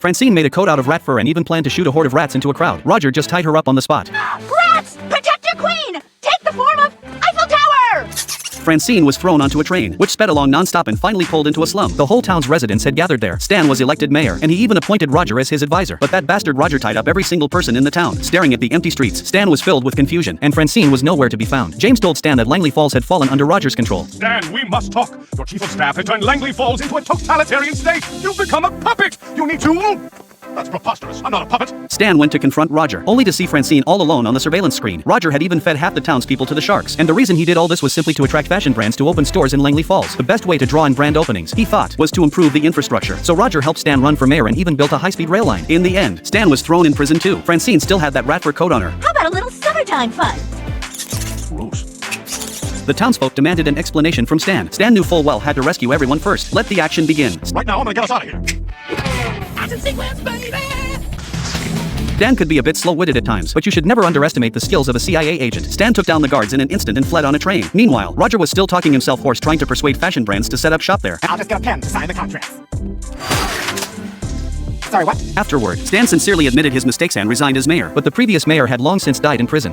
Francine made a coat out of rat fur and even planned to shoot a horde of rats into a crowd. Roger just tied her up on the spot. Rats! Protect your queen! Take the form of Eiffel Tower! Francine was thrown onto a train, which sped along non-stop and finally pulled into a slum. The whole town's residents had gathered there. Stan was elected mayor, and he even appointed Roger as his advisor. But that bastard Roger tied up every single person in the town. Staring at the empty streets, Stan was filled with confusion, and Francine was nowhere to be found. James told Stan that Langley Falls had fallen under Roger's control. Stan, we must talk. Your chief of staff has turned Langley Falls into a totalitarian state. You've become a puppet. You need to... That's preposterous. I'm not a puppet. Stan went to confront Roger, only to see Francine all alone on the surveillance screen. Roger had even fed half the townspeople to the sharks, and the reason he did all this was simply to attract fashion brands to open stores in Langley Falls. The best way to draw in brand openings, he thought, was to improve the infrastructure. So Roger helped Stan run for mayor and even built a high-speed rail line. In the end, Stan was thrown in prison too. Francine still had that rat fur coat on her. How about a little summertime fun? Gross. The townsfolk demanded an explanation from Stan. Stan knew full well had to rescue everyone first. Let the action begin. Right now, I'm gonna get us out of here. Action sequence, baby! Stan could be a bit slow-witted at times, but you should never underestimate the skills of a CIA agent. Stan took down the guards in an instant and fled on a train. Meanwhile, Roger was still talking himself hoarse trying to persuade fashion brands to set up shop there. I'll just get a pen to sign the contract. Sorry, what? Afterward, Stan sincerely admitted his mistakes and resigned as mayor, but the previous mayor had long since died in prison.